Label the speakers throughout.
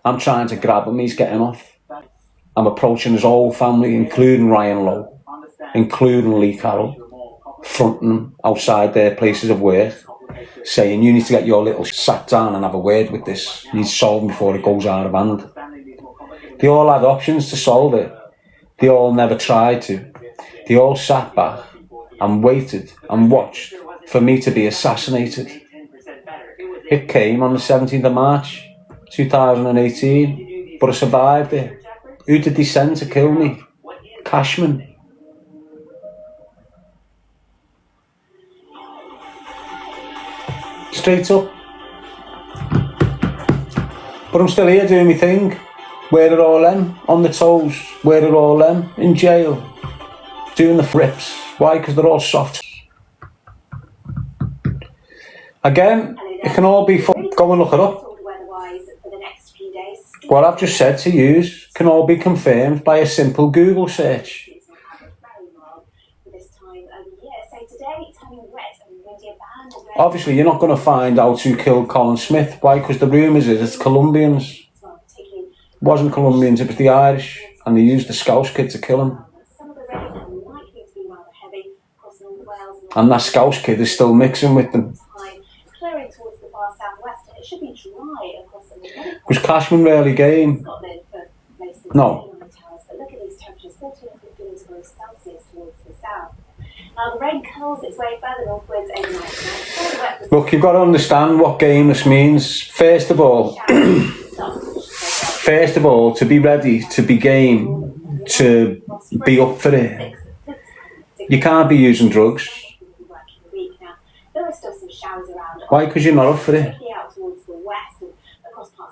Speaker 1: I'm trying to grab him, he's getting off. I'm approaching his whole family, including Ryan Lowe, including Lee Carroll, fronting them outside their places of work, saying, you need to get your little sat down and have a word with this. You need to solve him before it goes out of hand. They all had options to solve it. They all never tried to. They all sat back and waited and watched for me to be assassinated. It came on the 17th of March 2018, but I survived it. Who did they send to kill me? Cashman. Straight up. But I'm still here doing my thing. Where are all them? On the toes. Where are all them? In jail. Doing the flips. Why? Because they're all soft. Again, it can all be fun. Go and look it up. What I've just said to you can all be confirmed by a simple Google search. Obviously, you're not going to find out who killed Colin Smith. Why? Because the rumours is it's Colombians. It wasn't Colombians, it was the Irish. And they used the Scouse kid to kill him. And that Scouse kid is still mixing with them. Was Cashman really game? No. Look, you've got to understand what game this means. First of all, to be ready, to be game, to be up for it. You can't be using drugs. Why? Because you're not up for it.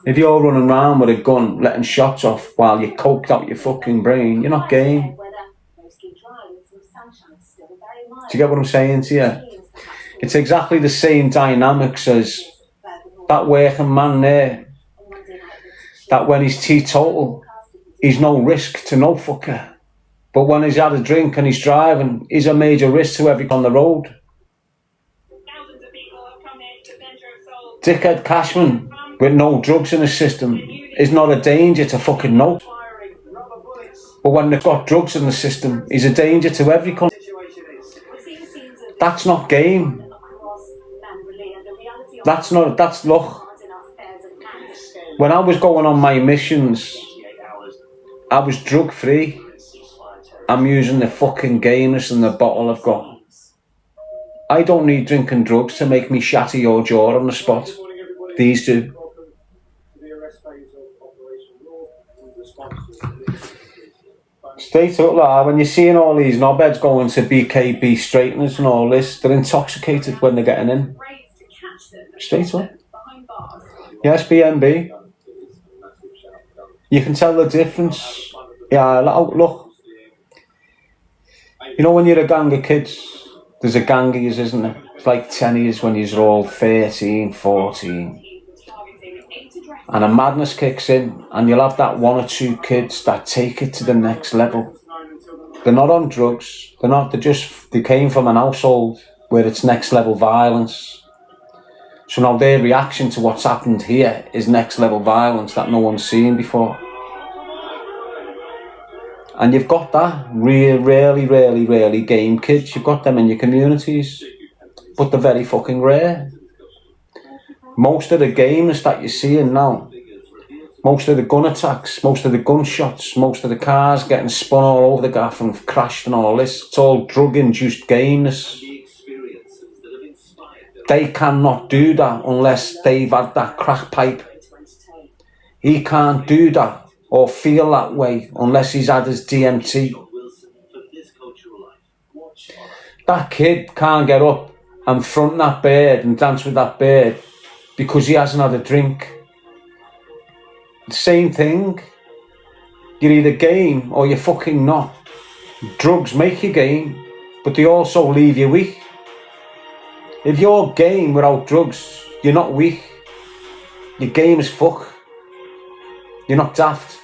Speaker 1: If you're running around with a gun, letting shots off while you're coked out your fucking brain, you're not game. Do you get what I'm saying to you? It's exactly the same dynamics as that working man there. That when he's teetotal, he's no risk to no fucker. But when he's had a drink and he's driving, he's a major risk to everyone on the road. Dickhead Cashman with no drugs in his system is not a danger to fucking no. But when they've got drugs in the system, he's a danger to every country. That's not game. Look. When I was going on my missions, I was drug free. I'm using the fucking gayness and the bottle I've got. I don't need drinking drugs to make me shatter your jaw on the spot. These do. Straight up, like, when you're seeing all these knobheads going to BKB straighteners and all this, they're intoxicated when they're getting in. Straight up. Yes, BNB. You can tell the difference. Yeah, look. You know when you're a gang of kids, there's a gang of yous, isn't there? It's like 10 years when you're all 13, 14. And a madness kicks in, and you'll have that one or two kids that take it to the next level. They're not on drugs. They came from an household where it's next level violence. So now their reaction to what's happened here is next level violence that no one's seen before. And you've got that really game kids. You've got them in your communities. But they're very fucking rare. Most of the gamers that you're seeing now, most of the gun attacks, most of the gunshots, most of the cars getting spun all over the gaff and crashed and all this, it's all drug-induced gameness. They cannot do that unless they've had that crack pipe. He can't do that or feel that way unless he's had his DMT. That kid can't get up and front that bird and dance with that bird because he hasn't had a drink. The same thing. You're either game or you're fucking not. Drugs make you game, but they also leave you weak. If you're game without drugs, you're not weak. You're game as fuck. You're not daft.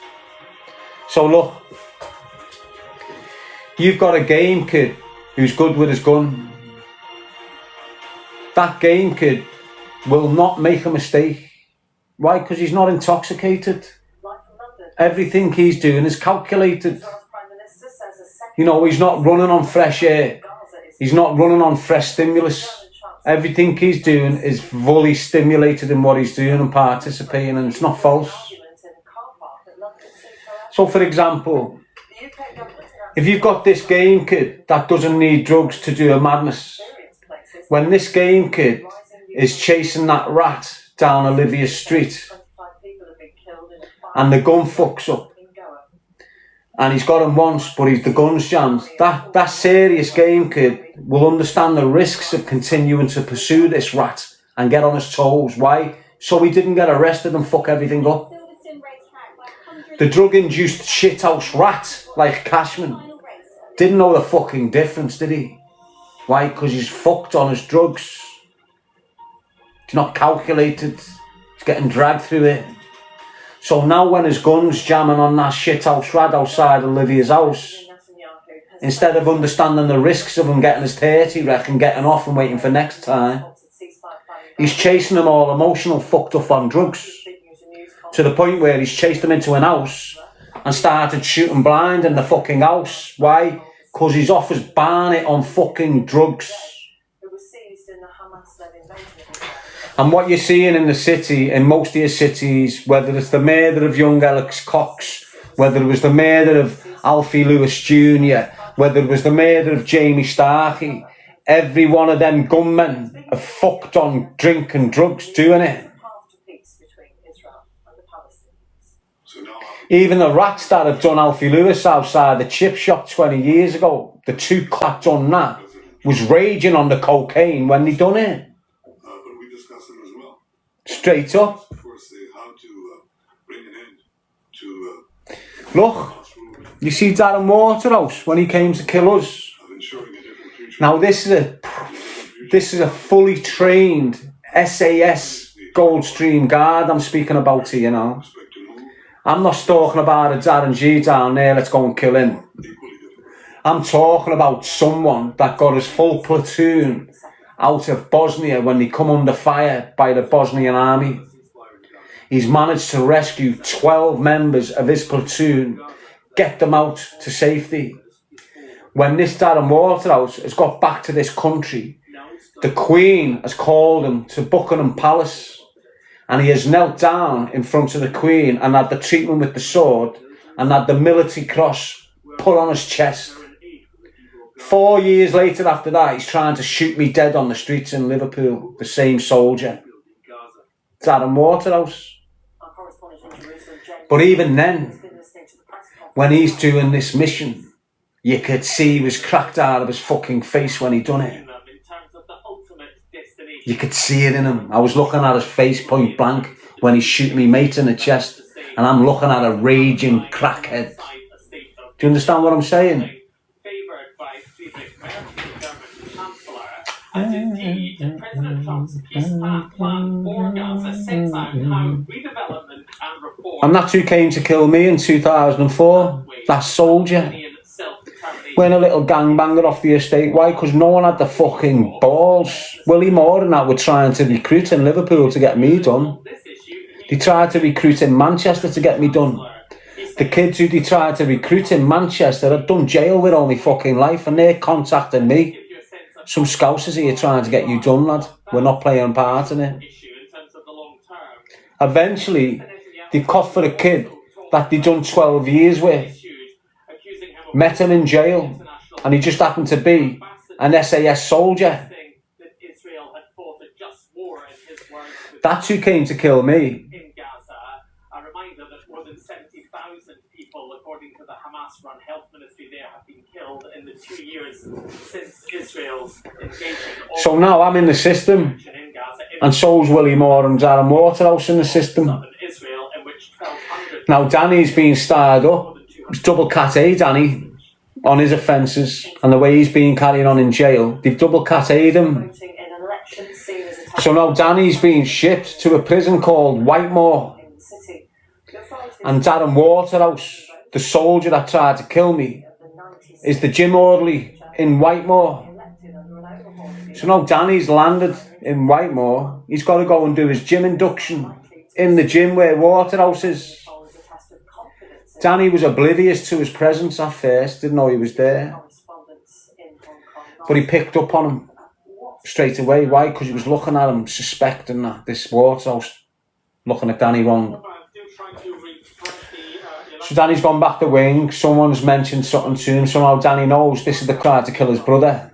Speaker 1: So look, you've got a game kid who's good with his gun. That game kid will not make a mistake. Why? Because he's not intoxicated. Everything he's doing is calculated. You know, he's not running on fresh air. He's not running on fresh stimulus. Everything he's doing is fully stimulated in what he's doing and participating, and it's not false. So, for example, if you've got this game kid that doesn't need drugs to do a madness, when this game kid is chasing that rat down Olivia's street and the gun fucks up and he's got him once but the gun's jammed, that serious game kid will understand the risks of continuing to pursue this rat and get on his toes. Why? So he didn't get arrested and fuck everything up. The drug-induced shithouse rat like Cashman didn't know the fucking difference, did he? Why? Because he's fucked on his drugs. It's not calculated. It's getting dragged through it. So now when his gun's jamming on that shithouse rat outside Olivia's house, instead of understanding the risks of him getting his 30 wreck and getting off and waiting for next time, he's chasing him all emotional, fucked up on drugs, to the point where he's chased him into an house and started shooting blind in the fucking house. Why? Because he's off his barnet on fucking drugs. And what you're seeing in the city, in most of your cities, whether it's the murder of young Alex Cox, whether it was the murder of Alfie Lewis Jr., whether it was the murder of Jamie Starkey, every one of them gunmen are fucked on drink and drugs doing it. Even the rats that have done Alfie Lewis outside the chip shop 20 years ago, the two clapped on that, was raging on the cocaine when they done it. Straight up. Look, you see Darren Waterhouse when he came to kill us. Now this is a fully trained SAS Goldstream guard I'm speaking about here, you know. I'm not talking about a Darren G down there, let's go and kill him. I'm talking about someone that got his full platoon out of Bosnia when they come under fire by the Bosnian army. He's managed to rescue 12 members of his platoon, get them out to safety. When this Darren Waterhouse has got back to this country, the Queen has called him to Buckingham Palace, and he has knelt down in front of the Queen and had the treatment with the sword and had the military cross put on his chest. 4 years later after that, he's trying to shoot me dead on the streets in Liverpool, the same soldier. Darren Waterhouse. But even then, when he's doing this mission, you could see he was cracked out of his fucking face when he done it. You could see it in him. I was looking at his face point blank when he's shooting me mate in the chest, and I'm looking at a raging crackhead. Do you understand what I'm saying?
Speaker 2: And indeed, President Trump's peace plan for Gaza sets out how redevelopment and reform.
Speaker 1: And that's who came to kill me in 2004. That soldier. When a little gangbanger off the estate. Why? Because no one had the fucking balls. Willie Moore and that were trying to recruit in Liverpool to get me done. They tried to recruit in Manchester to get me done. The kids who they tried to recruit in Manchester had done jail with all my fucking life, and they're contacting me. Some scousers here trying to get you done, lad. We're not playing a part in it. Eventually, they caught for a kid that they'd done 12 years with. Met him in jail, and he just happened to be an SAS soldier. That's who came to kill me.
Speaker 2: In Gaza, a reminder that more than 70,000 people, according to the Hamas-run health ministry there, have been killed in the 2 years since Israel's invasion.
Speaker 1: So now I'm in the system, and so's Willie Moore and Darren Waterhouse in the system. Now Danny's been starred up. It's double cat A, Danny, on his offences, and the way he's been carrying on in jail. They've double cat A'd him. So now Danny's being shipped to a prison called Whitemore. And Darren Waterhouse, the soldier that tried to kill me, is the gym orderly in Whitemore. So now Danny's landed in Whitemore. He's got to go and do his gym induction in the gym where Waterhouse is. Danny was oblivious to his presence at first, didn't know he was there. But he picked up on him straight away. Why? Because he was looking at him, suspecting that this Waterhouse looking at Danny wrong. So Danny's gone back the wing. Someone's mentioned something to him. Somehow Danny knows this is the crowd to kill his brother.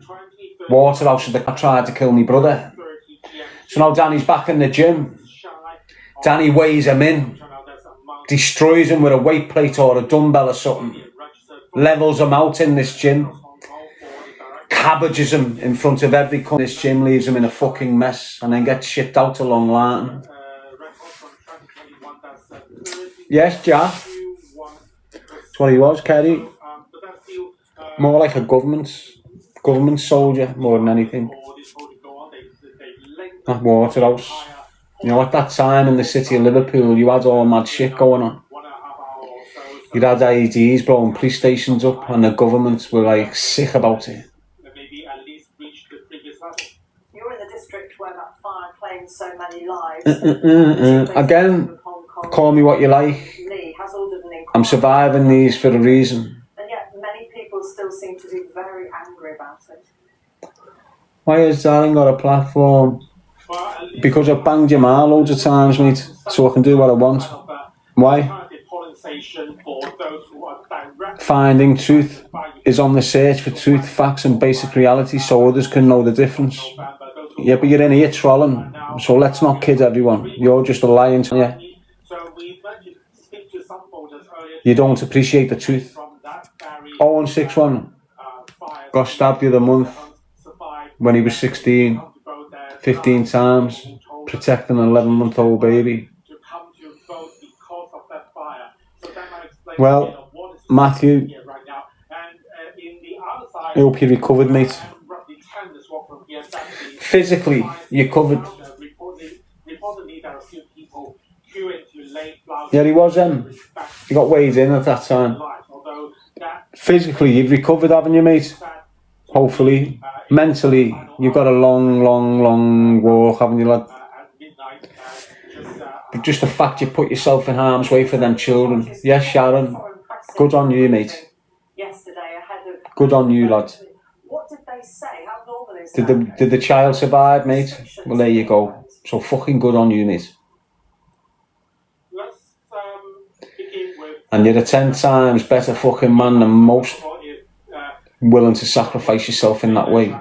Speaker 1: Waterhouse is the tried to kill my brother. So now Danny's back in the gym. Danny weighs him in, destroys him with a weight plate or a dumbbell or something, levels him out in this gym, cabbages him in front of every cunt in this gym, leaves him in a fucking mess, and then gets shipped out to Long Lartin. Yes, Jack. That's what he was, Kerry. More like a government soldier, more than anything. That Waterhouse. You know, at that time in the city of Liverpool, you had all mad shit going on. You had IEDs blowing police stations up, and the government were like sick about it.
Speaker 2: You're in the district where that fire claimed so many lives.
Speaker 1: Again, call me what you like. I'm surviving these for a reason.
Speaker 2: And yet many people still seem to be very angry about it.
Speaker 1: Why has Darren got a platform? Because I've banged your ma loads of times, mate, so I can do what I want. Why? Finding truth is on the search for truth, facts and basic reality so others can know the difference. Yeah, but you're in here trolling, so let's not kid everyone. You're just a lying to you. You don't appreciate the truth. 0161 got stabbed the other month when he was 16. 15 times, protecting an 11-month-old baby. Well, Matthew, I hope you recovered, mate. Physically, you covered. Yeah, he was, he got weighed in at that time. Physically, you've recovered, haven't you, mate? Hopefully. Mentally, you've got a long walk, haven't you, lad? But just the fact you put yourself in harm's way for them children. Yes, Sharon. Good on you, mate. Good on you, lad.
Speaker 2: What did they say? How normal is that?
Speaker 1: Did the child survive, mate? Well, there you go. So fucking good on you, mate. And you're a 10 times better fucking man than most. Willing to sacrifice yourself in that way.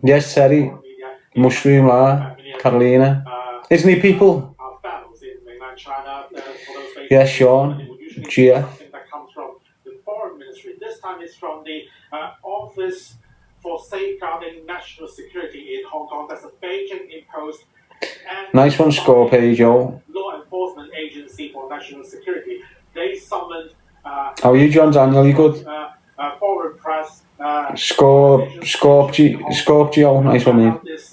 Speaker 1: Yes, Terry. Mushroom, Carolina. Isn't he, people? Yes, Sean. GF.
Speaker 2: This time it's from the Office for Safeguarding National Security in Hong Kong. That's a Beijing imposed.
Speaker 1: Nice one, score page, yo.
Speaker 2: Law Enforcement Agency for National Security. They summoned.
Speaker 1: How are you, John Daniel? You good?
Speaker 2: Foreign press.
Speaker 1: Scorpio, nice one, mate.
Speaker 2: This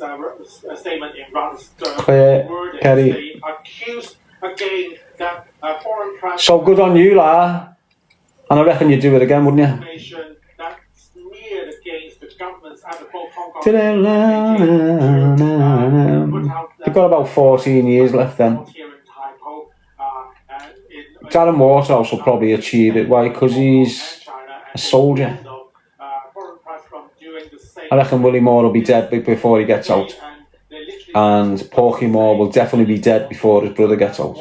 Speaker 2: statement in rather stern
Speaker 1: Claire,
Speaker 2: wording.
Speaker 1: Kerry.
Speaker 2: They accused again that foreign press.
Speaker 1: So good on you, la. And I reckon you'd do it again, wouldn't you?
Speaker 2: That smeared against the governments at the Hong Kong.
Speaker 1: They've got about 14 years left then. Darren Waterhouse will probably achieve it. Why? Because he's a soldier. I reckon Willie Moore will be dead before he gets out. And Porky Moore will definitely be dead before his brother gets out.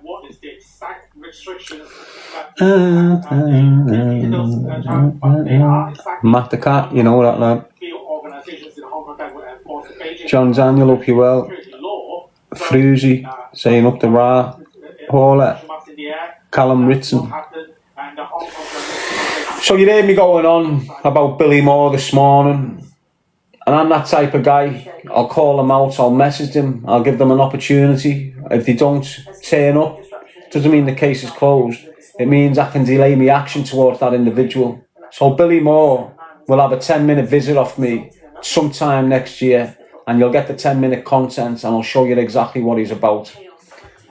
Speaker 1: What is the exact restrictions Matt the cat, you know that, lad. John Daniel, hope you well. Fruzy saying up the Ra. Paula. Callum Ritson. So you heard me going on about Billy Moore this morning. And I'm that type of guy. I'll call them out, I'll message them, I'll give them an opportunity. If they don't turn up, doesn't mean the case is closed. It means I can delay my action towards that individual. So Billy Moore will have a 10-minute visit off me sometime next year, and you'll get the 10-minute content and I'll show you exactly what he's about.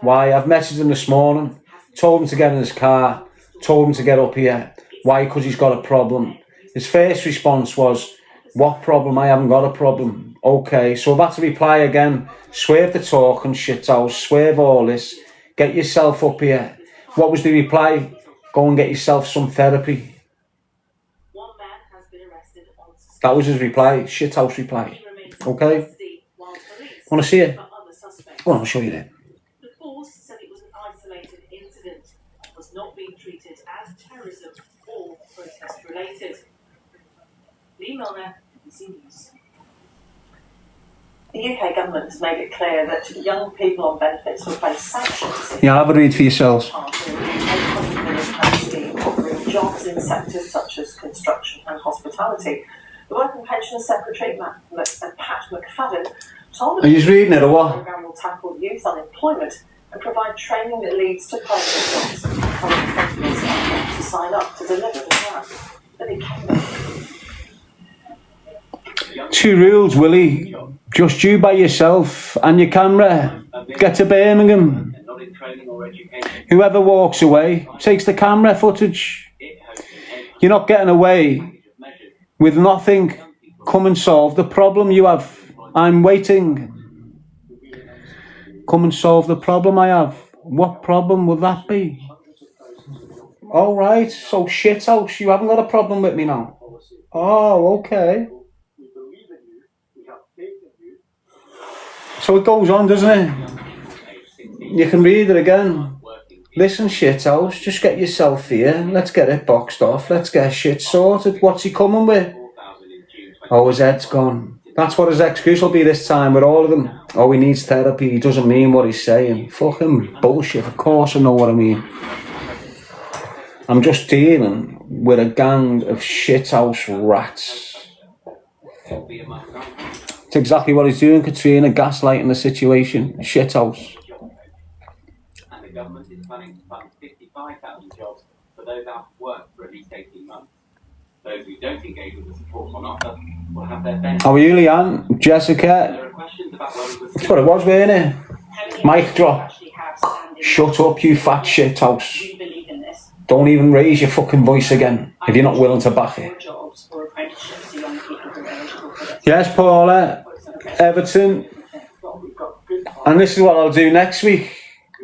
Speaker 1: Why? I've messaged him this morning, told him to get in his car, told him to get up here. Why? Because he's got a problem. His first response was, What problem? I haven't got a problem. Okay, so I've had to reply again. Swerve the talk and shithouse. Swerve all this. Get yourself up here. What was the reply? Go and get yourself some therapy. That was his reply. Shithouse reply. Okay? Want to see it? Well, I'll show you then.
Speaker 2: The force said it was an isolated incident and was not being treated as terrorism or protest related. Lee Milner, BBC News. The UK government has made it clear that young people on benefits will face sanctions.
Speaker 1: Yeah, have a read for yourselves.
Speaker 2: Offering jobs in sectors such as construction and hospitality. The Work and Pensions Secretary, Pat McFadden, told
Speaker 1: Are you reading it or what?
Speaker 2: The programme will tackle youth unemployment and provide training that leads to permanent jobs. Current companies are to sign up to deliver the plan. But it can.
Speaker 1: 2 rules, Willie. Just you by yourself and your camera. Get to Birmingham. Whoever walks away takes the camera footage. You're not getting away with nothing. Come and solve the problem you have. I'm waiting. Come and solve the problem I have. What problem would that be? All right, so shithouse, you haven't got a problem with me now. Oh, okay. So it goes on, doesn't it? You can read it again. Listen, shithouse, just get yourself here. Let's get it boxed off. Let's get shit sorted. What's he coming with? Oh, his head's gone. That's what his excuse will be this time with all of them. Oh, he needs therapy. He doesn't mean what he's saying. Fucking bullshit. Of course I know what I mean. I'm just dealing with a gang of shithouse rats. It's exactly what he's doing, Katrina, gaslighting the situation. Shithouse.
Speaker 2: And the government is planning to fund 55,000 jobs for those out of work for at least 18 months. Those who don't engage with the support on offer will have their benefits.
Speaker 1: How are you, Leanne? Jessica?
Speaker 2: There are questions about whether
Speaker 1: That's what it was, weren't it? Mic drop. Shut up, you fat shithouse. Don't even raise your fucking voice again if you're not willing to back it. Yes, Paula, Everton, and this is what I'll do next week.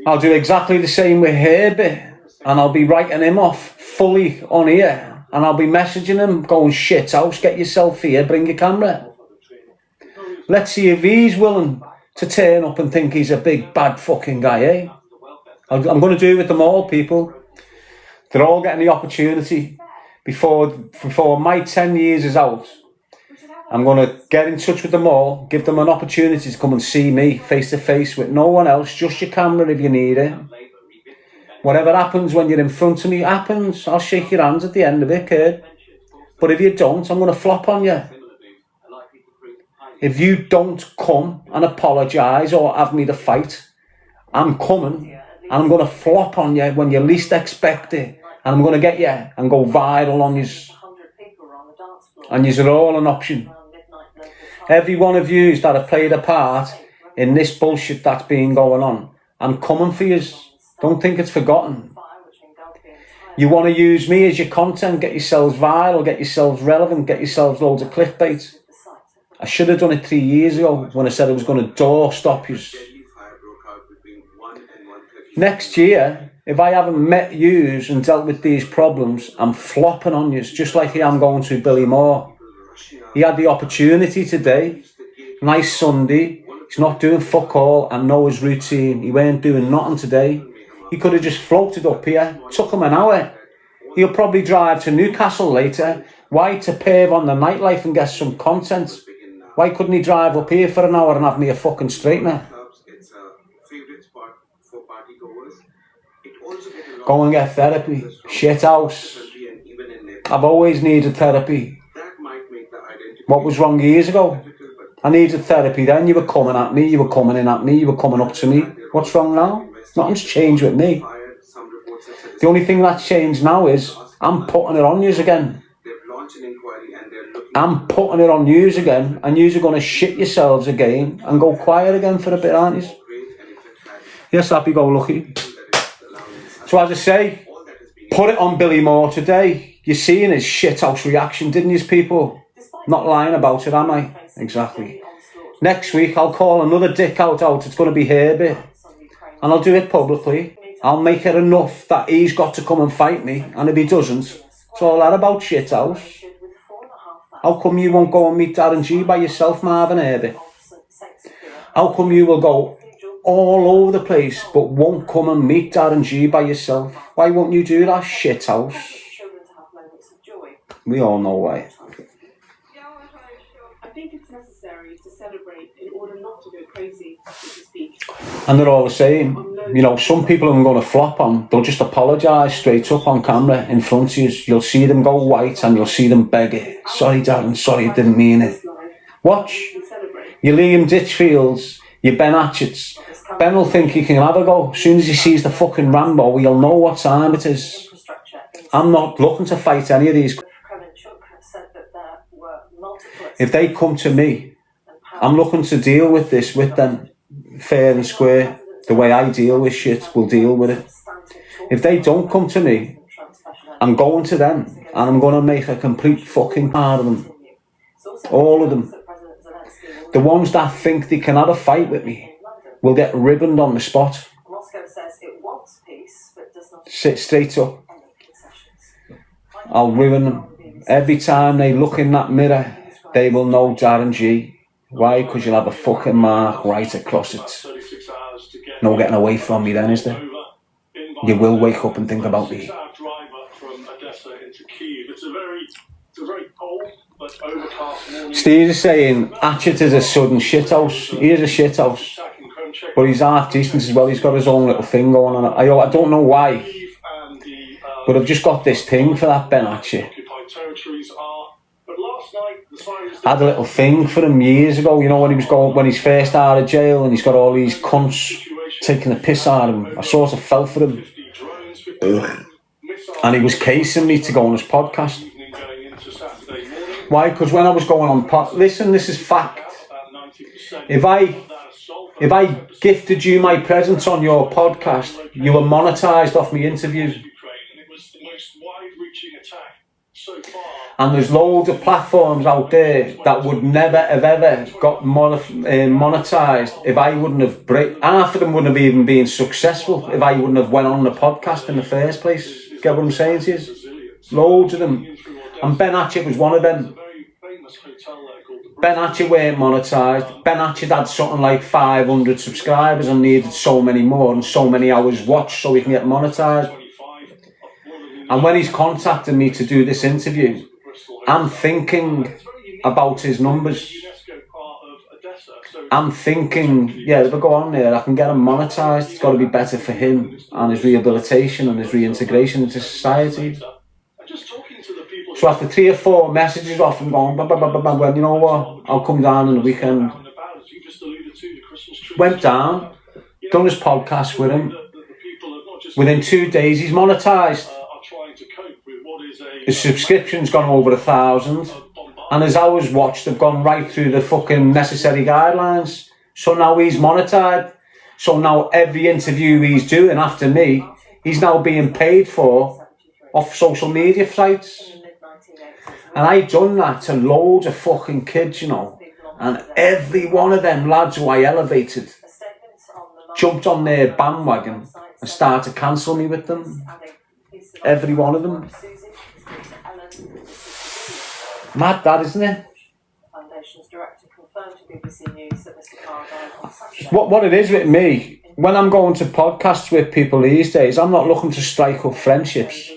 Speaker 1: I'll do exactly the same with Herbie, and I'll be writing him off fully on here, and I'll be messaging him, going, shit house, get yourself here, bring your camera. Let's see if he's willing to turn up and think he's a big bad fucking guy, eh? I'm going to do it with them all, people. They're all getting the opportunity. Before my 10 years is out, I'm going to get in touch with them all, give them an opportunity to come and see me face to face with no one else, just your camera if you need it. Whatever happens when you're in front of me, happens. I'll shake your hands at the end of it, kid. But if you don't, I'm going to flop on you. If you don't come and apologise or have me to fight, I'm coming and I'm going to flop on you when you least expect it. And I'm going to get you and go viral on you. And you're all an option. Every one of you that have played a part in this bullshit that's been going on, I'm coming for you. Don't think it's forgotten. You want to use me as your content, get yourselves viral, get yourselves relevant, get yourselves loads of clickbait. I should have done it 3 years ago when I said I was going to doorstop you. Next year, if I haven't met yous and dealt with these problems, I'm flopping on yous, just like I am going to Billy Moore. He had the opportunity today. Nice Sunday. He's not doing fuck all. I know his routine. He weren't doing nothing today. He could have just floated up here. Took him an hour. He'll probably drive to Newcastle later. Why to perv on the nightlife and get some content? Why couldn't he drive up here for an hour and have me a fucking straightener? Go and get therapy. Shit house. I've always needed therapy. What was wrong years ago? I needed therapy then. You were coming at me. You were coming in at me. You were coming up to me. What's wrong now? Nothing's changed with me. The only thing that's changed now is I'm putting it on yous again. I'm putting it on yous again, and yous are going to shit yourselves again and go quiet again for a bit, aren't yous? Yes, happy-go-lucky. So as I say, put it on Billy Moore today. You're seeing his shithouse reaction, didn't you, people? Not lying about it, am I? Exactly. Next week I'll call another dick out. It's going to be Herbie. And I'll do it publicly. I'll make it enough that he's got to come and fight me. And if he doesn't, it's all that about shithouse. How come you won't go and meet Darren G by yourself, Marvin Herbie? How come you will go all over the place but won't come and meet Darren G by yourself? Why won't you do that, shithouse? We all know why.
Speaker 3: I think it's necessary to celebrate in order not to go crazy after the speech.
Speaker 1: And they're all the same. You know, some people I'm going to flop on, they'll just apologise straight up on camera in front of you. You'll see them go white and you'll see them beg it. Sorry, Darren, sorry, didn't mean it. Watch. Your Liam Ditchfields, your Ben Hatchetts. Ben will think he can have a go. As soon as he sees the fucking Rambo, he'll know what time it is. I'm not looking to fight any of these. If they come to me, I'm looking to deal with this with them, fair and square. The way I deal with shit, we'll deal with it. If they don't come to me, I'm going to them, and I'm going to make a complete fucking part of them. All of them. The ones that think they can have a fight with me will get ribboned on the spot. Sit straight up. I'll ruin them. Every time they look in that mirror, they will know Darren G. Why? Because you'll have a fucking mark right across it. No getting away from me then, is there? You will wake up and think about me. Steve is saying Hatchet is a sudden shithouse. He is a shithouse. But he's half decent as well. He's got his own little thing going on. I don't know why. But I've just got this thing for that Ben Hatchet. I had a little thing for him years ago, you know, when he's first out of jail and he's got all these cunts taking the piss out of him. I sort of fell for him. And he was casing me to go on his podcast. Why? Because when I was going on listen, this is fact. If I gifted you my presence on your podcast, you were monetised off my interview. And there's loads of platforms out there that would never have ever got monetised if I wouldn't have half of them wouldn't have even been successful if I wouldn't have went on the podcast in the first place. Get what I'm saying to you? Loads of them. And Ben Hatchet was one of them. Ben Hatchet weren't monetised. Ben Hatchet had something like 500 subscribers and needed so many more and so many hours watched so he can get monetised. And when he's contacted me to do this interview, I'm thinking about his numbers. I'm thinking, yeah, if I go on there, I can get him monetised. It's got to be better for him and his rehabilitation and his reintegration into society. So after 3 or 4 messages off and going, well, you know what, I'll come down on the weekend. Went down, done his podcast with him. Within 2 days, he's monetised. His subscription's gone over 1,000 and his hours watched have gone right through the fucking necessary guidelines. So now he's monetised. So now every interview he's doing after me, he's now being paid for off social media sites. And I done that to loads of fucking kids, you know. And every one of them lads who I elevated jumped on their bandwagon and started to cancel me with them. Every one of them. Mad that, isn't it? What it is with me, when I'm going to podcasts with people these days, I'm not looking to strike up friendships.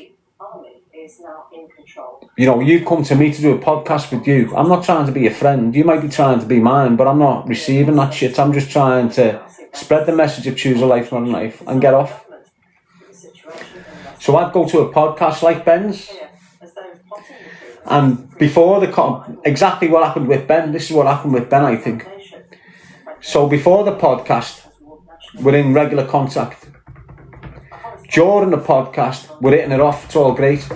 Speaker 1: You know, you come to me to do a podcast with you. I'm not trying to be a friend. You might be trying to be mine, but I'm not receiving that shit. I'm just trying to spread the message of choose a life, not a knife, and get off. So I'd go to a podcast like Ben's. And before exactly what happened with Ben, this is what happened with Ben, I think. So before the podcast, we're in regular contact. During the podcast, we're hitting it off, it's all great.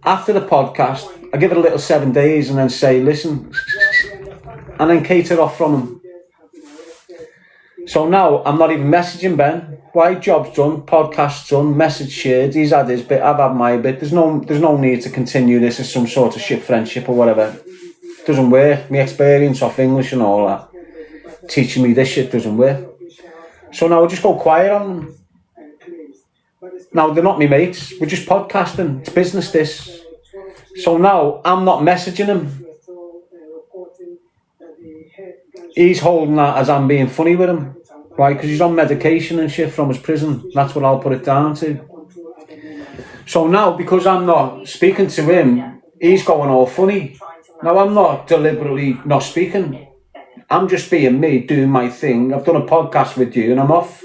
Speaker 1: After the podcast, I give it a little 7 days and then say, listen, and then cater off from him. So now I'm not even messaging Ben. Why? Job's done, podcast's done, message shared, he's had his bit, I've had my bit. There's no need to continue this as some sort of shit friendship or whatever. Doesn't work. My experience of English and all that, teaching me this shit doesn't work. So now I just go quiet on them. Now they're not my mates. We're just podcasting. It's business, this. So now I'm not messaging him. He's holding that as I'm being funny with him. Right? Because he's on medication and shit from his prison. That's what I'll put it down to. So now, because I'm not speaking to him, he's going all funny. Now I'm not deliberately not speaking. I'm just being me, doing my thing. I've done a podcast with you and I'm off.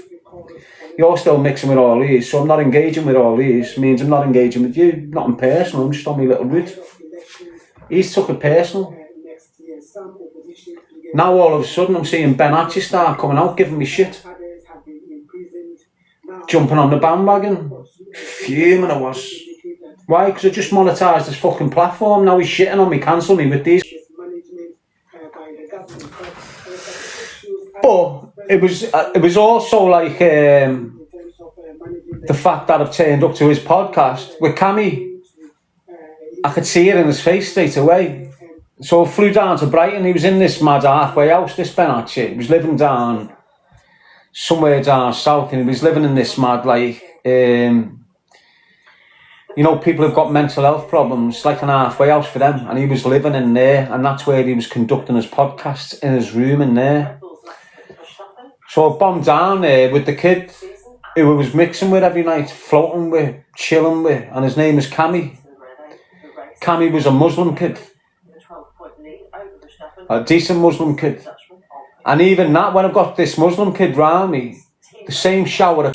Speaker 1: You're still mixing with all these, so I'm not engaging with all these. Means I'm not engaging with you. Nothing personal, I'm just on my little route. He's took it personal. Now all of a sudden I'm seeing Ben Hatchie start coming out, giving me shit. Jumping on the bandwagon. Fuming I was. Why? Because I just monetised his fucking platform. Now he's shitting on me, cancelling me with these. But it was also like the fact that I've turned up to his podcast with Cammy. I could see it in his face straight away. So I flew down to Brighton. He was in this mad halfway house, this Ben Hatchie. He was living down somewhere down south, and he was living in this mad, like, you know, people who've got mental health problems, like an halfway house for them. And he was living in there, and that's where he was conducting his podcasts, in his room in there. So I bombed down there with the kid who I was mixing with every night, floating with, chilling with, and his name is Cammy. Cammy was a Muslim kid. A decent Muslim kid. And even that, when I've got this Muslim kid round me, the same shower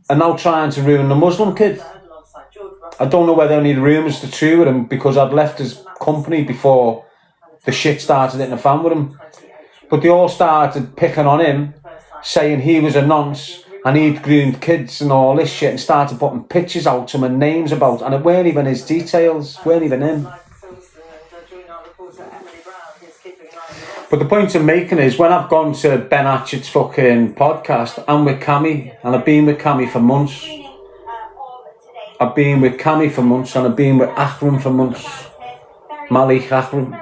Speaker 1: are now trying to ruin the Muslim kid. I don't know whether any of the rumours are true with him, because I'd left his company before the shit started hitting the fan with him. But they all started picking on him, saying he was a nonce and he'd groomed kids and all this shit, and started putting pictures out to him and names about, and it weren't even his details, weren't even him. But the point I'm making is, when I've gone to Ben Hatchett's fucking podcast, I'm with Cammy, and I've been with Cammy for months. I've been with Cammy for months, and I've been with Akram for months. Malik Akram.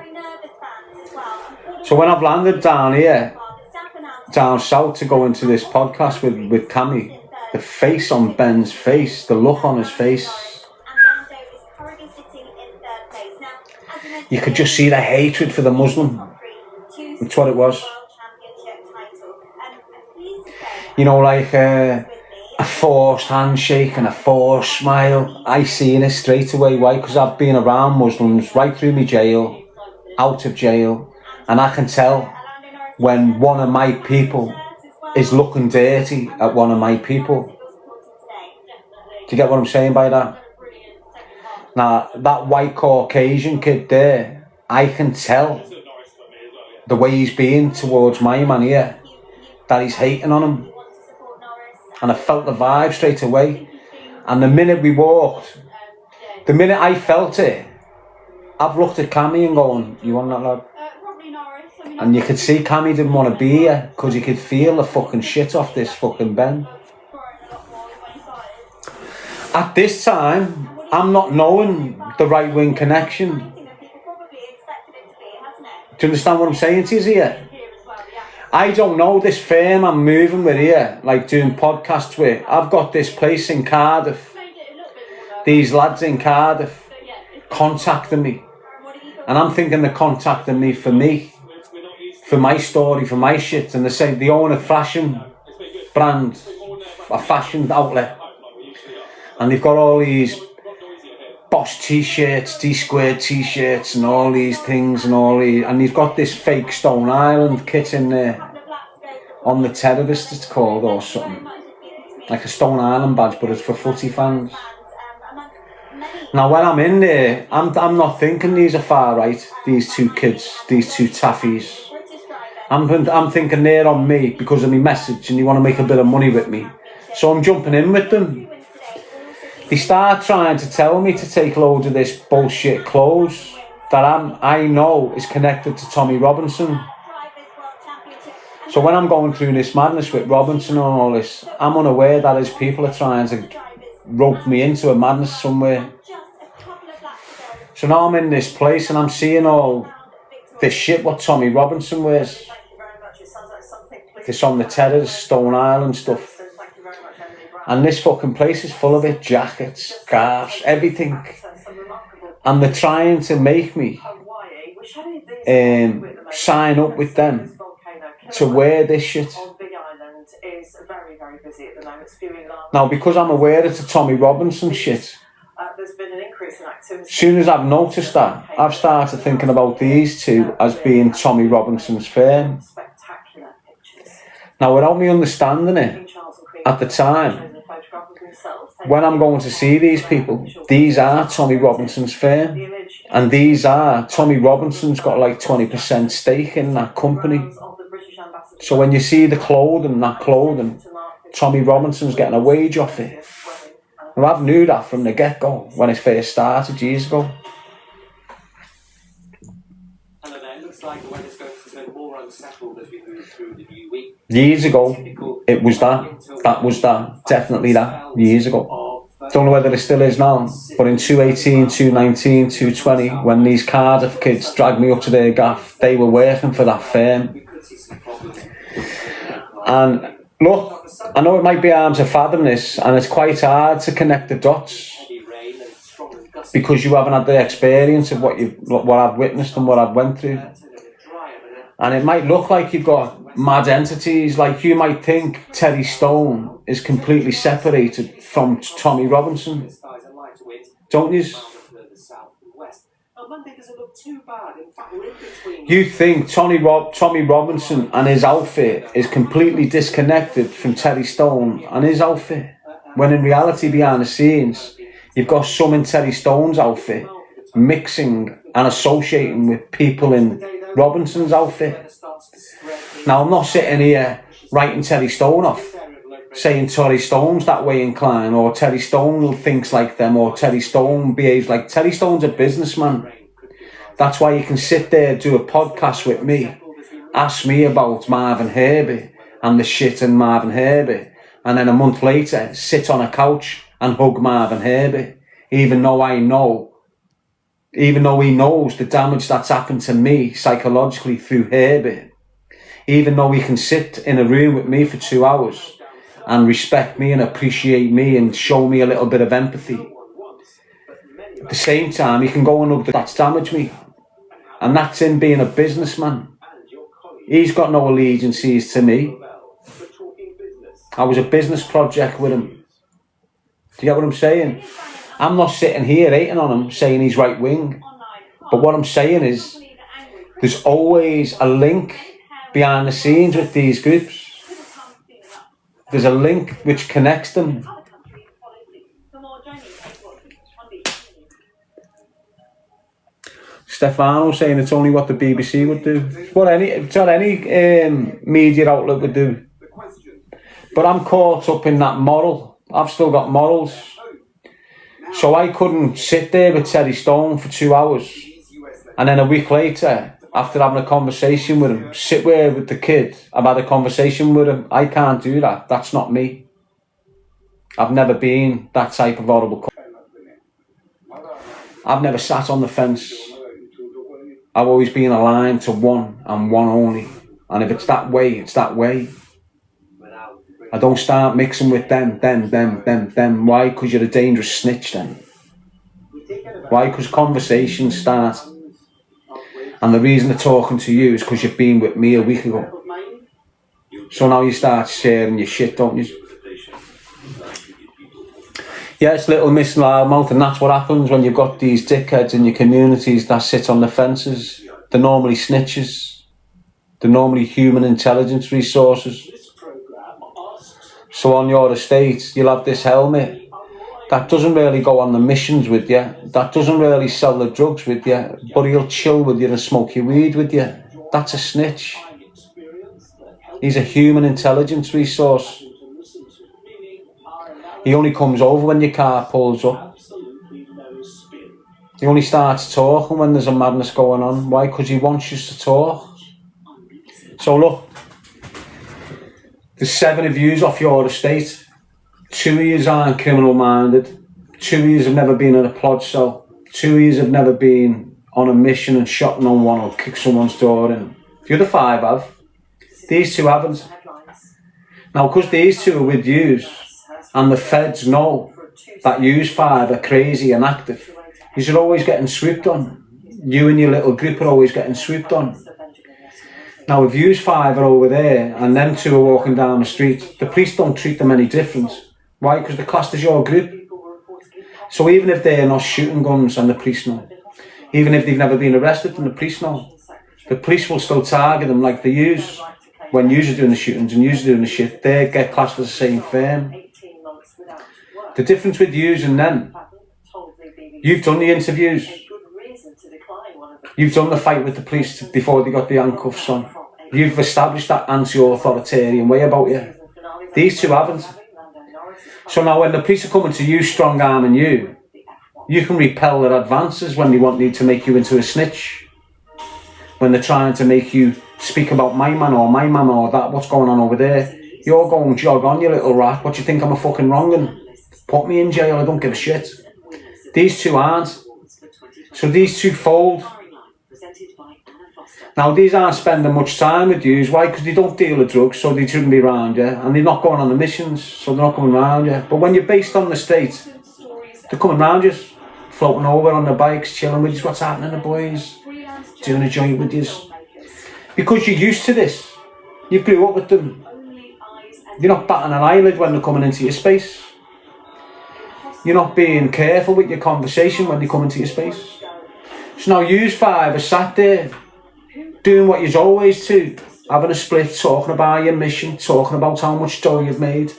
Speaker 1: So when I've landed down here, down south, to go into this podcast with Cammy, the face on Ben's face, the look on his face, you could just see the hatred for the Muslim. That's what it was. You know, like a forced handshake and a forced smile. I seen it straight away. Why? Because I've been around Muslims right through my jail, out of jail, and I can tell when one of my people is looking dirty at one of my people. Do you get what I'm saying by that? Now, that white Caucasian kid there, I can tell the way he's being towards my man here, that he's hating on him. And I felt the vibe straight away. And the minute we walked, the minute I felt it, I've looked at Cammy and going, you want that, lad? And you could see Cammy didn't want to be here, because he could feel the fucking shit off this fucking Ben. At this time, I'm not knowing the right-wing connection. Do you understand what I'm saying to you here? I don't know this firm I'm moving with here, like doing podcasts with. I've got this place in Cardiff. These lads in Cardiff contacting me. And I'm thinking they're contacting me, for my story, for my shit. And they say they own a fashion brand, a fashion outlet. And they've got all these Boss t-shirts, D-squared t-shirts and all these things and he's got this fake Stone Island kit in there on the terrorist, it's called, or something like a Stone Island badge, but it's for footy fans. Now when I'm in there, I'm not thinking these are far right, these two kids, these two taffies. I'm thinking they're on me because of my message and they want to make a bit of money with me, so I'm jumping in with them. They start trying to tell me to take loads of this bullshit clothes that I know is connected to Tommy Robinson. So when I'm going through this madness with Robinson and all this, I'm unaware that his people are trying to rope me into a madness somewhere. So now I'm in this place and I'm seeing all this shit what Tommy Robinson wears. This on the terrace, Stone Island stuff. And this fucking place is full of it. Jackets, scarves, everything. And they're trying to make me sign up with them to wear this shit. Now, because I'm aware it's a Tommy Robinson shit, as soon as I've noticed that, I've started thinking about these two as being Tommy Robinson's firm. Now, without me understanding it at the time, when I'm going to see these people, these are Tommy Robinson's firm, and these are Tommy Robinson's got like 20% stake in that company. So when you see the clothing, that clothing, Tommy Robinson's getting a wage off it. Well, I've knew that from the get-go when it first started years ago.
Speaker 2: And then it looks like when it's going to get more unsettled as we move through the new week.
Speaker 1: Years ago, it was that. That was that. Definitely that. Years ago. Don't know whether it still is now, but in 2018, 2019, 2020, when these Cardiff kids dragged me up to their gaff, they were working for that firm. And look, I know it might be hard to fathom this, and it's quite hard to connect the dots because you haven't had the experience of what I've witnessed and what I've went through. And it might look like you've got mad entities, like you might think Terry Stone is completely separated from Tommy Robinson, don't you? You think Tommy Robinson and his outfit is completely disconnected from Terry Stone and his outfit, when in reality, behind the scenes, you've got some in Terry Stone's outfit mixing and associating with people in Robinson's outfit. Now, I'm not sitting here writing Terry Stone off, saying Terry Stone's that way inclined, or Terry Stone thinks like them, or Terry Stone behaves like... Terry Stone's a businessman. That's why you can sit there, do a podcast with me, ask me about Marvin Herbie and the shit in Marvin Herbie, and then a month later sit on a couch and hug Marvin Herbie, even though he knows the damage that's happened to me psychologically through Herbie, even though he can sit in a room with me for 2 hours and respect me and appreciate me and show me a little bit of empathy. At the same time, he can go and hug that's damaged me. And that's him being a businessman. He's got no allegiances to me. I was a business project with him. Do you get what I'm saying? I'm not sitting here hating on him, saying he's right wing. But what I'm saying is, there's always a link behind the scenes with these groups. There's a link which connects them. Stefano saying it's only what the BBC would do. It's what any media outlet would do. But I'm caught up in that moral. I've still got morals. So I couldn't sit there with Terry Stone for 2 hours and then a week later, after having a conversation with him, sit there with the kid. I've had a conversation with him. I can't do that. That's not me. I've never been that type of horrible. I've never sat on the fence. I've always been aligned to one and one only. And if it's that way, it's that way. I don't start mixing with them. Why? Because you're a dangerous snitch then. Why? Because conversations start. And the reason they're talking to you is because you've been with me a week ago. So now you start sharing your shit, don't you? Yeah, it's little Miss Loudmouth, and that's what happens when you've got these dickheads in your communities that sit on the fences. They're normally snitches. They're normally human intelligence resources. So on your estate, you'll have this helmet that doesn't really go on the missions with you, that doesn't really sell the drugs with you, but he'll chill with you and smoke your weed with you. That's a snitch. He's a human intelligence resource. He only comes over when your car pulls up. He only starts talking when there's a madness going on. Why? Because he wants you to talk. So look, there's 7 of yous off your estate. 2 of yous aren't criminal minded. 2 of yous have never been in a plod cell. 2 of yous have never been on a mission and shot no one or kicked someone's door in. The other 5 have. These 2 haven't. Now, because these 2 are with yous, and the feds know that yous 5 are crazy and active, you're always getting swooped on. You and your little group are always getting swooped on. Now, if yous 5 are over there and them 2 are walking down the street, the police don't treat them any different. Why? Because they're classed as your group. So even if they're not shooting guns and the police know, even if they've never been arrested and the police know, the police will still target them like they use. When yous are doing the shootings and yous are doing the shit, they get classed as the same firm. The difference with yous and them, you've done the interviews. You've done the fight with the police before they got the handcuffs on. You've established that anti-authoritarian way about you. These 2 haven't. So now when the police are coming to you, strong-arming you, you can repel their advances when they want to make you into a snitch. When they're trying to make you speak about my man or my mama or that, what's going on over there, you're going jog on, you little rat. What do you think, I'm a fucking wrong'un? Put me in jail, I don't give a shit. These 2 aren't. So these 2 fold. Now, these aren't spending much time with you. Why? Because they don't deal with drugs, so they shouldn't be around you. And they're not going on the missions, so they're not coming around you. But when you're based on the state, they're coming around you, floating over on the bikes, chilling with you. What's happening, the boys? Doing a joint with you. Because you're used to this. You grew up with them. You're not batting an eyelid when they're coming into your space. You're not being careful with your conversation when they come into your space. So now yous 5 are sat there, doing what you've always do, having a split, talking about your mission, talking about how much dough you've made.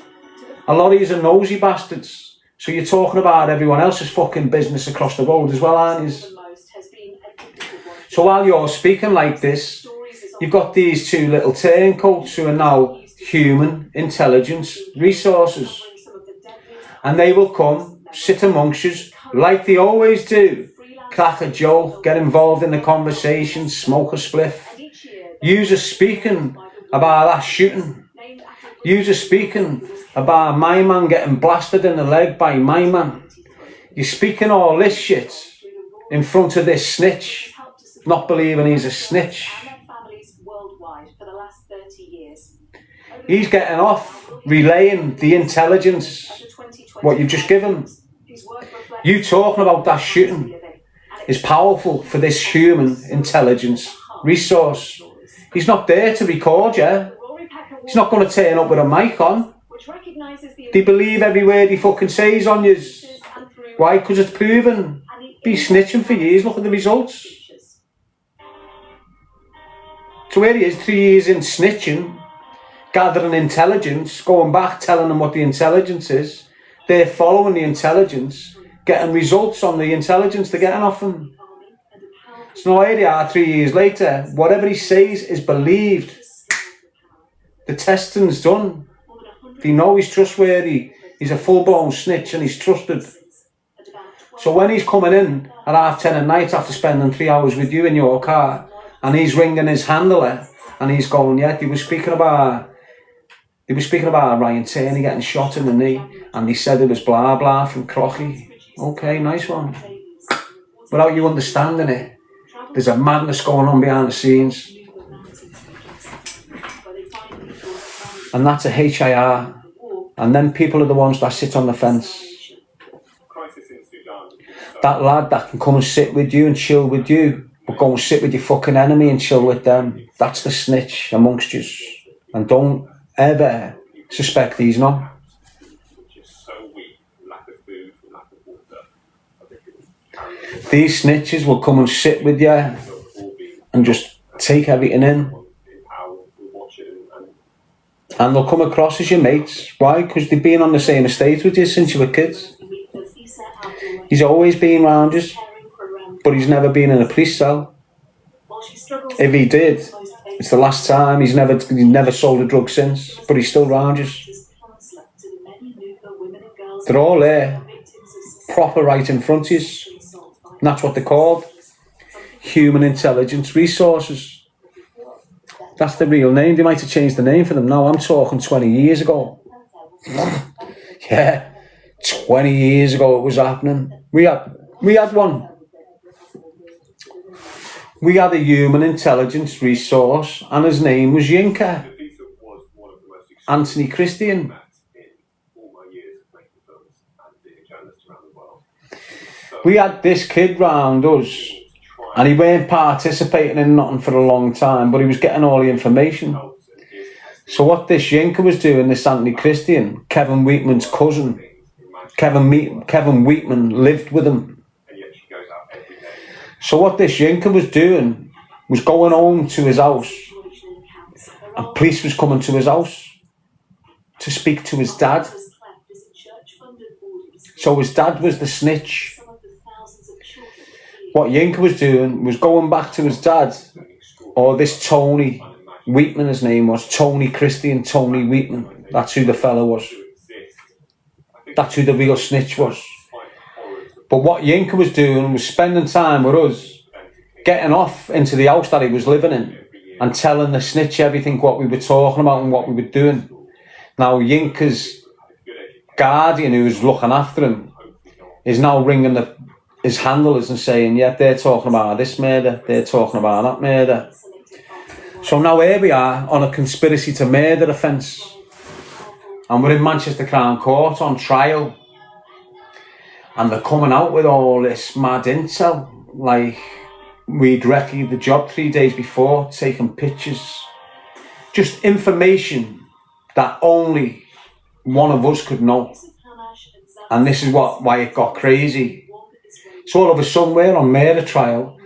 Speaker 1: A lot of yous are nosy bastards, so you're talking about everyone else's fucking business across the road as well, aren't you? So while you're speaking like this, you've got these 2 little turncoats who are now human intelligence resources. And they will come, sit amongst us, like they always do, crack a joke, get involved in the conversation, smoke a spliff. Yous are speaking about that shooting. Yous are speaking about my man getting blasted in the leg by my man. You're speaking all this shit in front of this snitch, not believing he's a snitch. He's getting off relaying the intelligence, what you've just given. You talking about that shooting is powerful for this human intelligence resource. He's not there to record you. He's not going to turn up with a mic on. They believe every word he fucking says on you. Why? Because it's proven. Be snitching for years, look at the results. So here he is, 3 years in snitching, gathering intelligence, going back, telling them what the intelligence is. They're following the intelligence, getting results on the intelligence they're getting off him. So now here they are 3 years later, whatever he says is believed. The testing's done. They know he's trustworthy. He's a full-blown snitch and he's trusted. So when he's coming in at 10:30 at night after spending 3 hours with you in your car, and he's ringing his handler, and he's going, yeah, they were speaking about Ryan Tierney getting shot in the knee, and they said it was blah blah from Crocky. Okay, nice one. Without you understanding it, there's a madness going on behind the scenes. And that's a HIR. And then people are the ones that sit on the fence. That lad that can come and sit with you and chill with you, but go and sit with your fucking enemy and chill with them, that's the snitch amongst you. And don't ever suspect he's not. These snitches will come and sit with you and just take everything in. And they'll come across as your mates. Why? Because they've been on the same estate with you since you were kids. He's always been around you, but he's never been in a police cell. If he did, it's the last time. He's never sold a drug since, but he's still around you. They're all there, proper right in front of you. And that's what they're called. Human intelligence resources. That's the real name. They might have changed the name for them now. I'm talking 20 years ago. Yeah, 20 years ago it was happening. We had one. We had a human intelligence resource, and his name was Yinka. Anthony Christian. We had this kid round us, and he weren't participating in nothing for a long time, but he was getting all the information. So what this Yinka was doing, this Anthony Christian, Kevin Wheatman's cousin, Kevin Wheatman lived with him. So what this Yinka was doing was going home to his house, and police was coming to his house to speak to his dad. So his dad was the snitch. What Yinka was doing was going back to his dad, or this Tony Wheatman, his name was Tony Christian, Tony Wheatman. That's who the fella was. That's who the real snitch was. But what Yinka was doing was spending time with us, getting off into the house that he was living in, and telling the snitch everything what we were talking about and what we were doing. Now Yinka's guardian, who was looking after him, is now ringing his handlers and saying, yeah, they're talking about this murder, they're talking about that murder. So now here we are on a conspiracy to murder offence, and we're in Manchester Crown Court on trial, and they're coming out with all this mad intel, like we'd wrecked the job 3 days before, taking pictures, just information that only one of us could know. And this is why it got crazy. So all of a sudden we're on murder trial,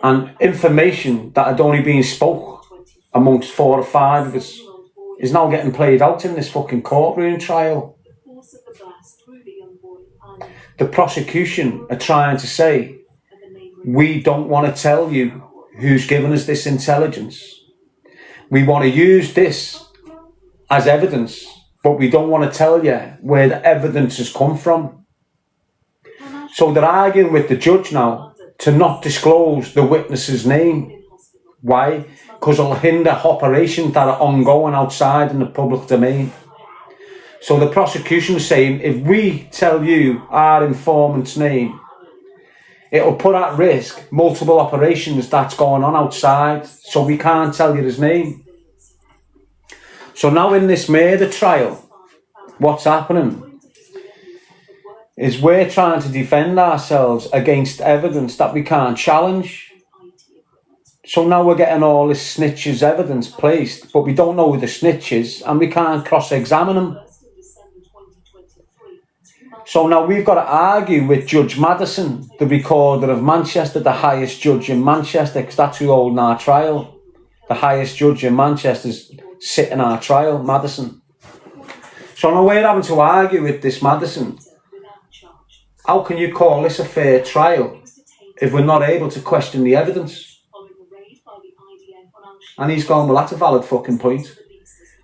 Speaker 1: and information that had only been spoke amongst 4 or 5 of us is now getting played out in this fucking courtroom trial. The prosecution are trying to say, we don't want to tell you who's given us this intelligence. We want to use this as evidence, but we don't want to tell you where the evidence has come from. So they're arguing with the judge now to not disclose the witness's name. Why? Because it'll hinder operations that are ongoing outside in the public domain. So the prosecution is saying, if we tell you our informant's name, it'll put at risk multiple operations that's going on outside, so we can't tell you his name. So now in this murder trial, what's happening is we're trying to defend ourselves against evidence that we can't challenge. So now we're getting all this snitch's evidence placed, but we don't know who the snitch is, and we can't cross-examine him. So now we've got to argue with Judge Madison, the Recorder of Manchester, the highest judge in Manchester, because that's who holding our trial. The highest judge in Manchester's sitting our trial, Madison. So now we're having to argue with this Madison. How can you call this a fair trial if we're not able to question the evidence? And he's going, well, that's a valid fucking point.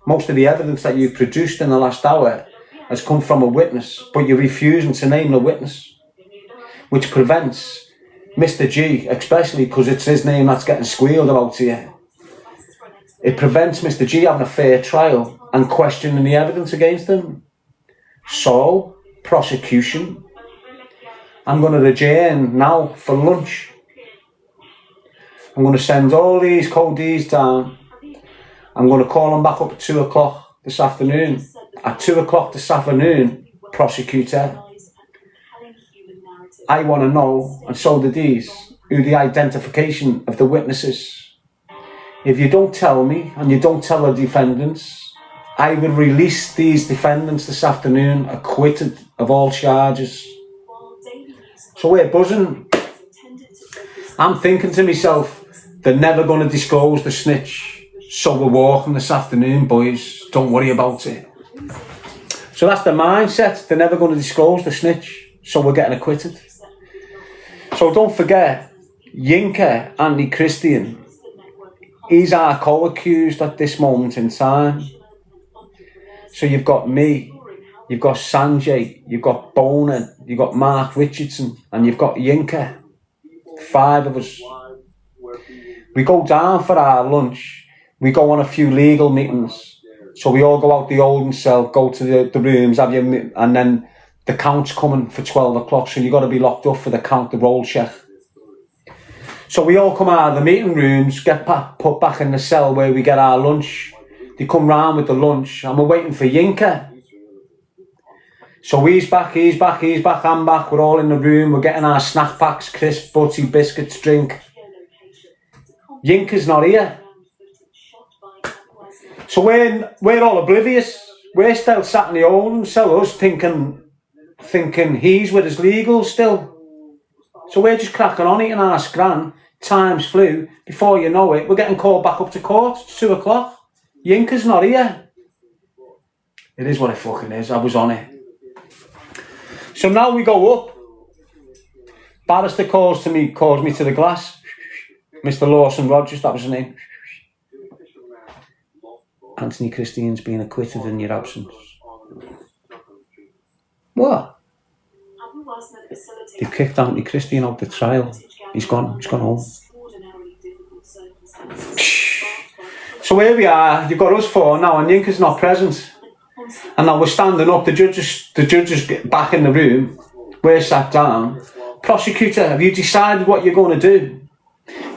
Speaker 1: Most of the evidence that you've produced in the last hour has come from a witness, but you're refusing to name the witness, which prevents Mr. G, especially because it's his name that's getting squealed about here. It prevents Mr. G having a fair trial and questioning the evidence against him. So, prosecution, I'm going to adjourn now for lunch. I'm going to send all these codees down. I'm going to call them back up at 2 o'clock this afternoon. At 2 o'clock this afternoon, prosecutor, I want to know, and so do these, who the identification of the witnesses. If you don't tell me, and you don't tell the defendants, I will release these defendants this afternoon acquitted of all charges. So we're buzzing. I'm thinking to myself, they're never going to disclose the snitch, so we're walking this afternoon, boys, don't worry about it. So that's the mindset, they're never going to disclose the snitch, so we're getting acquitted. So don't forget, Yinka, Andy Christian, he's our co-accused at this moment in time. So you've got me, you've got Sanjay, you've got Boner, you've got Mark Richardson, and you've got Yinka. 5 of us. We go down for our lunch, we go on a few legal meetings. So we all go out the holding cell, go to the rooms, and then the count's coming for 12 o'clock, so you've got to be locked up for the count, the roll check. So we all come out of the meeting rooms, get put back in the cell where we get our lunch. They come round with the lunch and we're waiting for Yinka. So he's back, I'm back, we're all in the room, we're getting our snack packs, crisps, butty, biscuits, drink. Yinka's not here. So we're all oblivious. We're still sat in the old cell, us thinking he's with his legals still. So we're just cracking on, eating our scran, times flew, before you know it, we're getting called back up to court, it's 2 o'clock. Yinka's not here. It is what it fucking is, I was on it. So now we go up. Barrister calls me to the glass. Mr. Lawson Rogers, that was his name. Anthony Christian's been acquitted in your absence. What? They've kicked Anthony Christian out the trial. He's gone home. So here we are, you've got us 4 now and Yinka's not present. And now we're standing up, the judges get back in the room, we're sat down. Prosecutor, have you decided what you're going to do?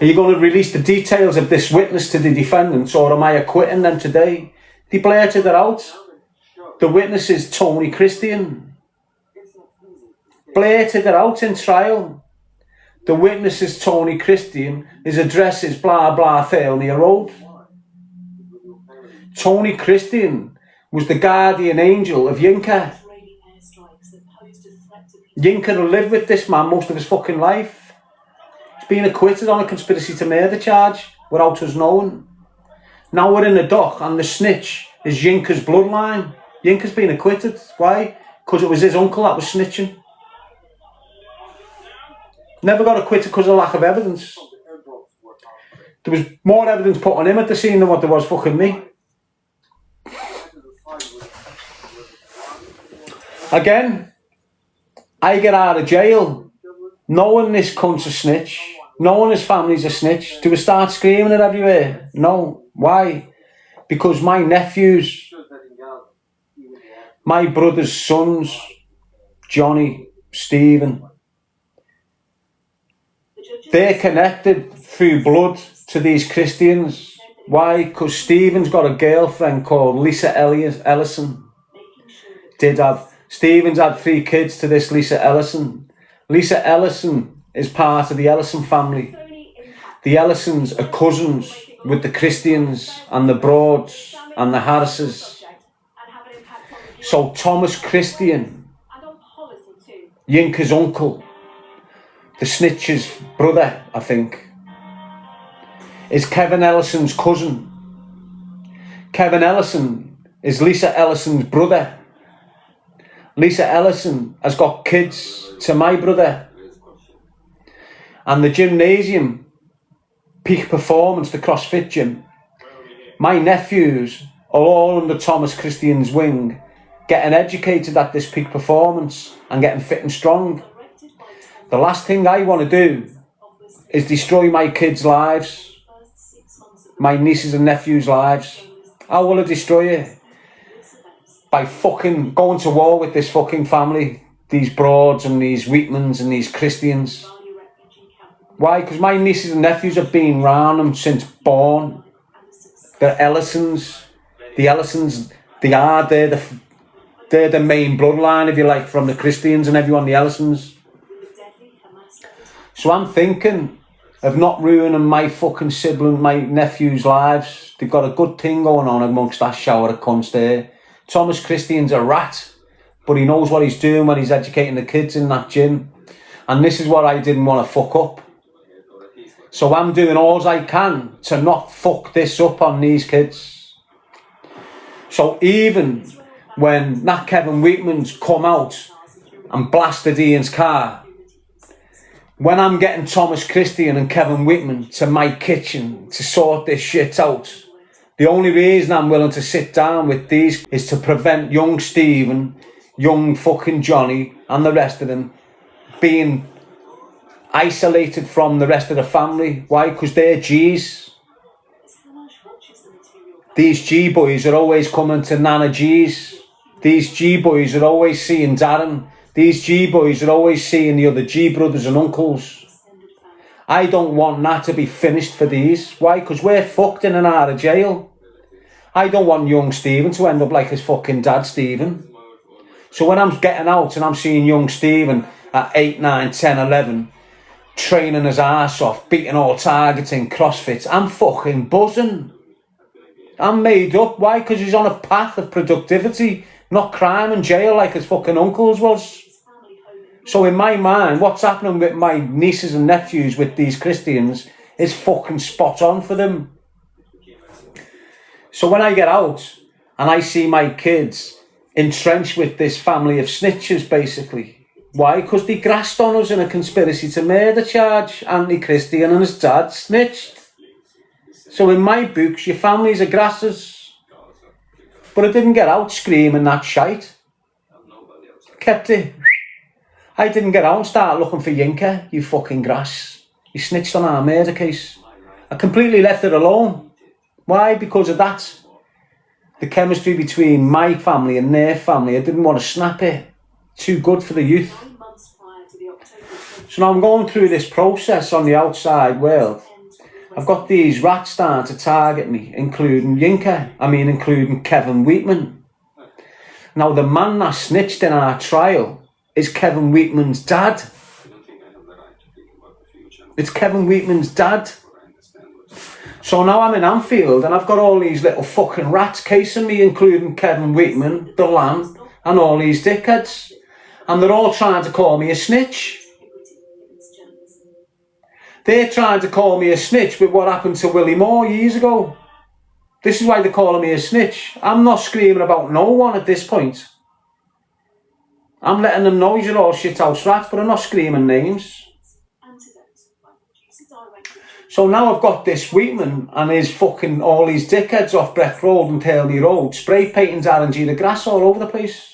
Speaker 1: Are you going to release the details of this witness to the defendants, or am I acquitting them today? They blurted it out. The witness is Tony Christian. Blurted it out in trial. The witness is Tony Christian. His address is blah blah Failmere Road. Tony Christian was the guardian angel of Yinka. Yinka will live with this man most of his fucking life. He's been acquitted on a conspiracy to murder charge without us knowing. Now we're in the dock and the snitch is Yinka's bloodline. Yinka's been acquitted. Why? Because it was his uncle that was snitching. Never got acquitted because of lack of evidence. There was more evidence put on him at the scene than what there was fucking me. Again, I get out of jail knowing this cunt's a snitch, knowing his family's a snitch. Do we start screaming it everywhere? No. Why? Because my nephews, my brother's sons, Johnny, Stephen, they're connected through blood to these Christians. Why? Because Stephen's got a girlfriend called Lisa Ellison. Stephen's had 3 kids to this Lisa Ellison. Lisa Ellison is part of the Ellison family. The Ellisons are cousins with the Christians and the Broads and the Harrises. So Thomas Christian, Yinka's uncle, the snitch's brother, I think, is Kevin Ellison's cousin. Kevin Ellison is Lisa Ellison's brother. Lisa Ellison has got kids to my brother. And the gymnasium, Peak Performance, the CrossFit gym, my nephews are all under Thomas Christian's wing, getting educated at this Peak Performance and getting fit and strong. The last thing I want to do is destroy my kids' lives, my nieces and nephews' lives. How will I destroy it? By fucking going to war with this fucking family, these Broads and these Wheatmans and these Christians. Why? Because my nieces and nephews have been round them since born. They're Ellisons. The Ellisons, they're the main bloodline, if you like, from the Christians and everyone, the Ellisons. So I'm thinking of not ruining my fucking sibling, my nephew's lives. They've got a good thing going on amongst that shower of cunts there. Thomas Christian's a rat, but he knows what he's doing when he's educating the kids in that gym. And this is what I didn't want to fuck up. So I'm doing all I can to not fuck this up on these kids. So even when that Kevin Wheatman's come out and blasted Ian's car, when I'm getting Thomas Christian and Kevin Wheatman to my kitchen to sort this shit out, the only reason I'm willing to sit down with these is to prevent young Stephen, young fucking Johnny and the rest of them being isolated from the rest of the family. Why? Because they're G's. These G boys are always coming to Nana G's. These G boys are always seeing Darren. These G boys are always seeing the other G brothers and uncles. I don't want that to be finished for these. Why? Because we're fucked in and out of jail. I don't want young Stephen to end up like his fucking dad, Stephen. So when I'm getting out and I'm seeing young Stephen at 8, 9, 10, 11, training his arse off, beating all targeting, CrossFit, I'm fucking buzzing. I'm made up. Why? Because he's on a path of productivity, not crime and jail like his fucking uncles was. So in my mind, what's happening with my nieces and nephews with these Christians is fucking spot on for them. So when I get out and I see my kids entrenched with this family of snitches, basically. Why? Because they grassed on us in a conspiracy to murder charge, anti-Christian, and his dad snitched. So in my books, your families are grassers. But I didn't get out screaming that shite. Kept it. I didn't get out and start looking for Yinka, you fucking grass. You snitched on our murder case. I completely left it alone. Why? Because of that. The chemistry between my family and their family, I didn't want to snap it. Too good for the youth. So now I'm going through this process on the outside world. I've got these rats starting to target me, including Kevin Wheatman. Now the man that snitched in our trial is Kevin Wheatman's dad. It's Kevin Wheatman's dad. So now I'm in Anfield and I've got all these little fucking rats casing me, including Kevin Wheatman, the Lamb, and all these dickheads. And they're all trying to call me a snitch. They're trying to call me a snitch with what happened to Willie Moore years ago. This is why they're calling me a snitch. I'm not screaming about no one at this point. I'm letting them know you're all shithouse rats, but I'm not screaming names. So now I've got this Wheatman and his fucking all these dickheads off Breck Road and Tailney Road, spray painting Darren the grass all over the place.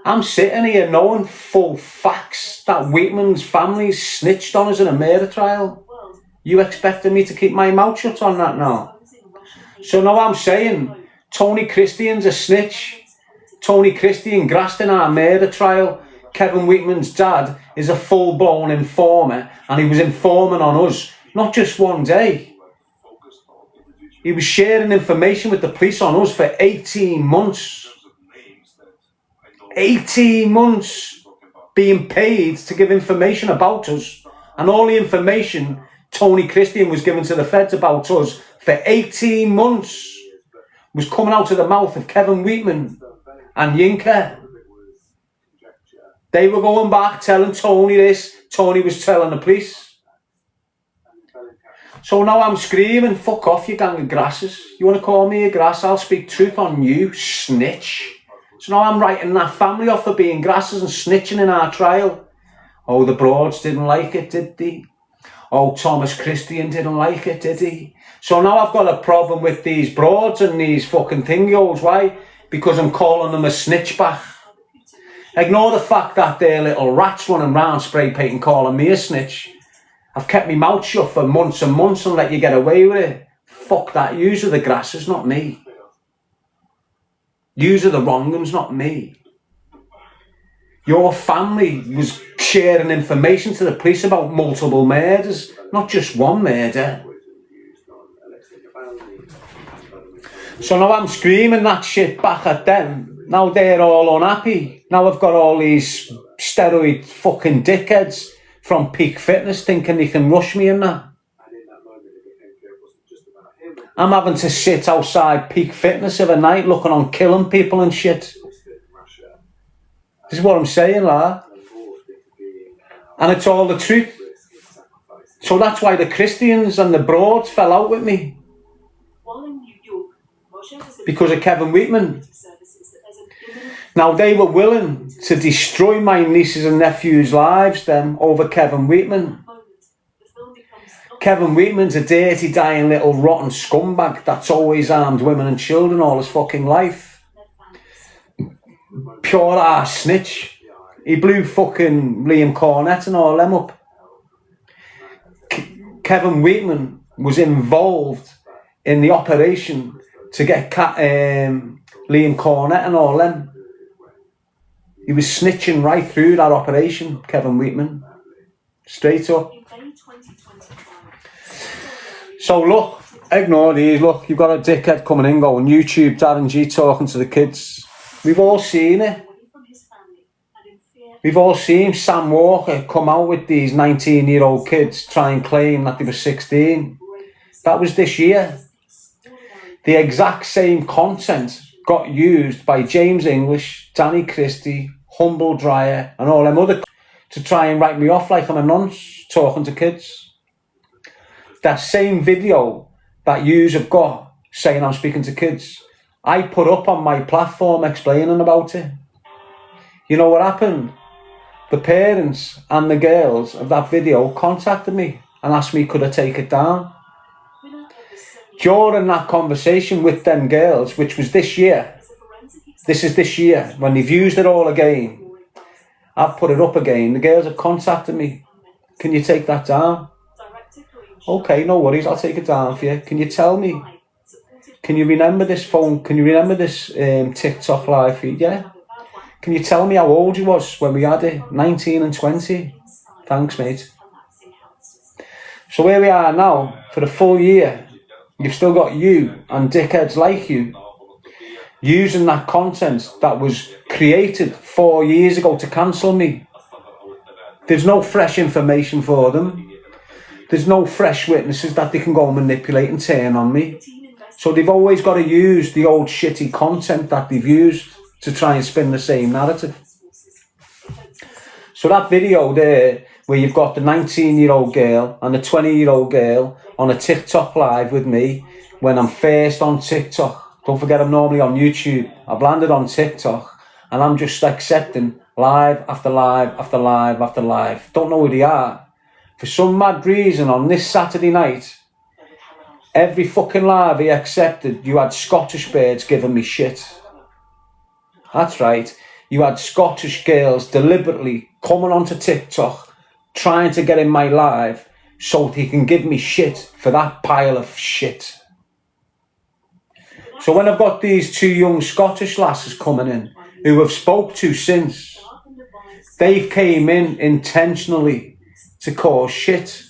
Speaker 1: I'm sitting here knowing full facts that Wheatman's family snitched on us in a murder trial. You expecting me to keep my mouth shut on that now? So now I'm saying Tony Christian's a snitch. Tony Christian grassed in our murder trial. Kevin Wheatman's dad is a full-blown informer, and he was informing on us, not just one day. He was sharing information with the police on us for 18 months. 18 months being paid to give information about us, and all the information Tony Christian was giving to the feds about us for 18 months was coming out of the mouth of Kevin Wheatman and Yinka. They were going back telling Tony this, Tony was telling the police. So now I'm screaming, fuck off you gang of grasses. You want to call me a grass, I'll speak truth on you, snitch. So now I'm writing that family off for being grasses and snitching in our trial. Oh, the Broads didn't like it, did they? Oh, Thomas Christian didn't like it, did he? So now I've got a problem with these Broads and these fucking thingos. Why? Because I'm calling them a snitch back. Ignore the fact that they're little rats running round spray painting calling me a snitch. I've kept my mouth shut for months and months and let you get away with it. Fuck that. Yous are the grasses, not me. Yous are the wrong ones, not me. Your family was sharing information to the police about multiple murders, not just one murder. So now I'm screaming that shit back at them. Now they're all unhappy. Now I've got all these steroid fucking dickheads from Peak Fitness thinking they can rush me in that. I'm having to sit outside Peak Fitness of a night looking on killing people and shit. This is what I'm saying, lad. And it's all the truth. So that's why the Christians and the Broads fell out with me. Because of Kevin Wheatman. Now they were willing to destroy my nieces and nephews' lives then over Kevin Wheatman. Kevin Wheatman's a dirty, dying little rotten scumbag that's always harmed women and children all his fucking life. Pure ass snitch. He blew fucking Liam Cornett and all them up. Kevin Wheatman was involved in the operation to get Liam Cornett and all them. He was snitching right through that operation, Kevin Wheatman. Straight up. So look, ignore these. Look, you've got a dickhead coming in going, YouTube, Darren G talking to the kids. We've all seen it. We've all seen Sam Walker come out with these 19-year-old kids try and claim that they were 16. That was this year. The exact same content got used by James English, Danny Christie, Humble Dryer and all them other to try and write me off like I'm a nonce talking to kids. That same video that yous have got saying I'm speaking to kids, I put up on my platform explaining about it. You know what happened? The parents and the girls of that video contacted me and asked me could I take it down. During that conversation with them girls, which was this year, this is this year, when they've used it all again, I've put it up again, the girls have contacted me, can you take that down? Okay, no worries, I'll take it down for you. Can you tell me, can you remember this phone, can you remember this TikTok live feed? Yeah. Can you tell me how old you was when we had it? 19 and 20. Thanks, mate. So here we are now, for the full year. You've still got you and dickheads like you using that content that was created 4 years ago to cancel me. There's no fresh information for them. There's no fresh witnesses that they can go and manipulate and turn on me. So they've always got to use the old shitty content that they've used to try and spin the same narrative. So that video there, where you've got the 19-year-old girl and the 20-year-old girl on a TikTok live with me when I'm first on TikTok. Don't forget I'm normally on YouTube. I've landed on TikTok and I'm just accepting live after live after live after live. Don't know who they are. For some mad reason on this Saturday night, every fucking live he accepted, you had Scottish birds giving me shit. That's right. You had Scottish girls deliberately coming onto TikTok trying to get in my live so he can give me shit for that pile of shit. So when I've got these two young Scottish lasses coming in who I've spoke to since, they've came in intentionally to cause shit.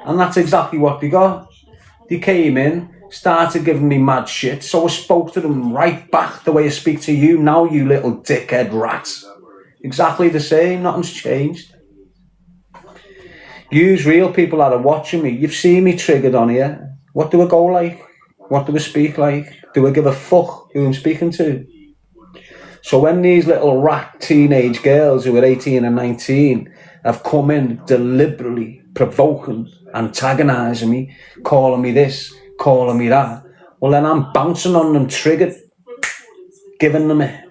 Speaker 1: And that's exactly what they got. They came in, started giving me mad shit, so I spoke to them right back the way I speak to you now, you little dickhead rat. Exactly the same, nothing's changed. Yous real people that are watching me, you've seen me triggered on here. What do I go like? What do I speak like? Do I give a fuck who I'm speaking to? So when these little rat teenage girls who are 18 and 19 have come in deliberately provoking, antagonising me, calling me this, calling me that, well then I'm bouncing on them triggered, giving them a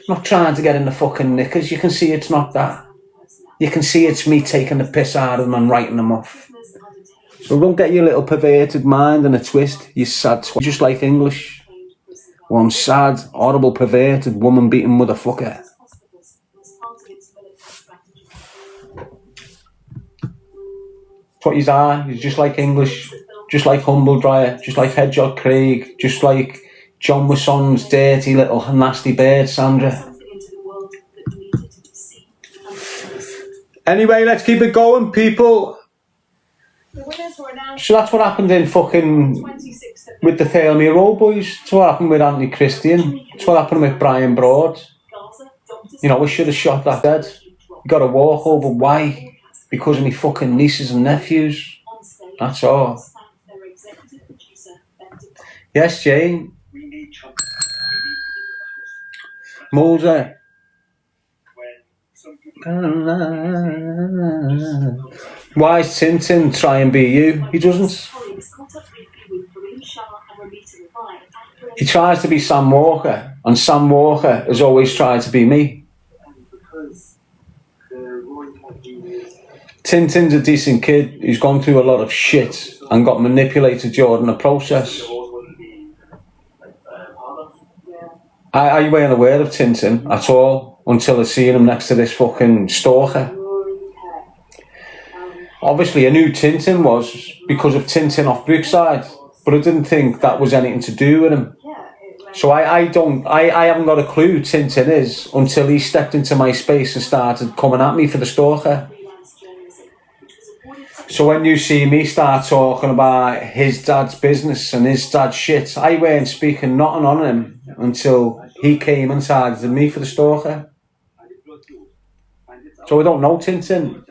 Speaker 1: not trying to get in the fucking knickers. You can see it's not that. You can see it's me taking the piss out of them and writing them off. So don't get your little perverted mind in a twist, you sad twat. Just like English. One sad, horrible, perverted, woman-beating motherfucker. That's what you are. You're just like English. Just like Humble Dryer. Just like Hedgehog Craig. Just like John Wisson's dirty little nasty bird, Sandra. Anyway, let's keep it going, people. So that's what happened in fucking with the Thelma Road boys. That's what happened with Anthony Christian. That's what happened with Brian Broad. You know, we should have shot that dead. You got to walk over. Why? Because of me fucking nieces and nephews. That's all. Yes, Jane. Mulder. Why is Tintin try and be you? He doesn't. He tries to be Sam Walker, and Sam Walker has always tried to be me. Tintin's a decent kid who's gone through a lot of shit and got manipulated during the process. I weren't aware of Tintin at all until I seen him next to this fucking stalker. Obviously I knew Tintin was because of Tintin off Brookside, but I didn't think that was anything to do with him. So I haven't got a clue who Tintin is until he stepped into my space and started coming at me for the stalker. So when you see me start talking about his dad's business and his dad's shit, I weren't speaking nothing on him until he came and targeted me for the stalker. So I don't know Tintin.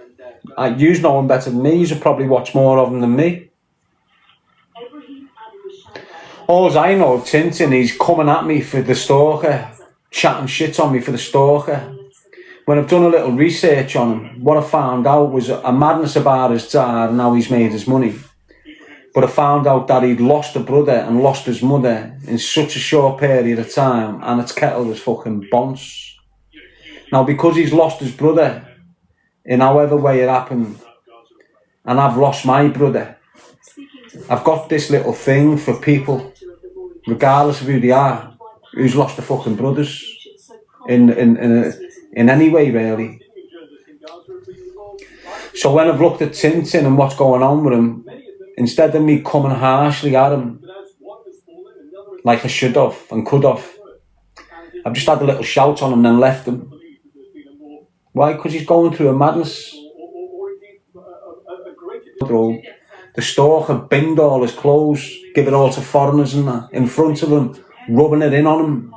Speaker 1: You know him better than me. You should probably watch more of him than me. All I know of Tintin, he's coming at me for the stalker, chatting shit on me for the stalker. When I've done a little research on him, what I found out was a madness about his dad and how he's made his money. But I found out that he'd lost a brother and lost his mother in such a short period of time, and its kettle was fucking bonce. Now, because he's lost his brother, in however way it happened, and I've lost my brother, I've got this little thing for people, regardless of who they are, who's lost their fucking brothers in any way, really. So when I've looked at Tintin and what's going on with him, instead of me coming harshly at him, like I should have and could have, I've just had a little shout on him and then left him. Why? Because he's going through a madness. The stalker binged all his clothes, give it all to foreigners and that, in front of him, rubbing it in on him.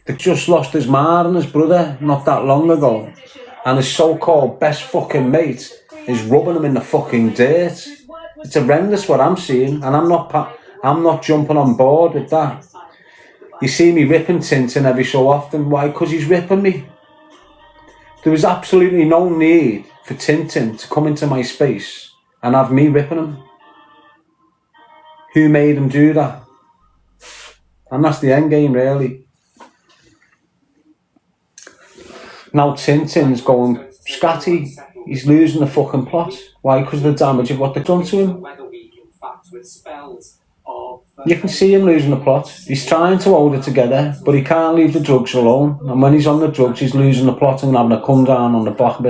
Speaker 1: They just lost his ma and his brother not that long ago, and his so-called best fucking mate is rubbing him in the fucking dirt. It's horrendous what I'm seeing, and I'm not jumping on board with that. You see me ripping Tintin every so often. Why? Because he's ripping me. There was absolutely no need for Tintin to come into my space and have me ripping him. Who made him do that? And that's the end game, really. Now Tintin's going scatty. He's losing the fucking plot. Why? Because of the damage of what they've done to him. You can see him losing the plot. He's trying to hold it together, but he can't leave the drugs alone. And when he's on the drugs, he's losing the plot and having a come down on the back of it.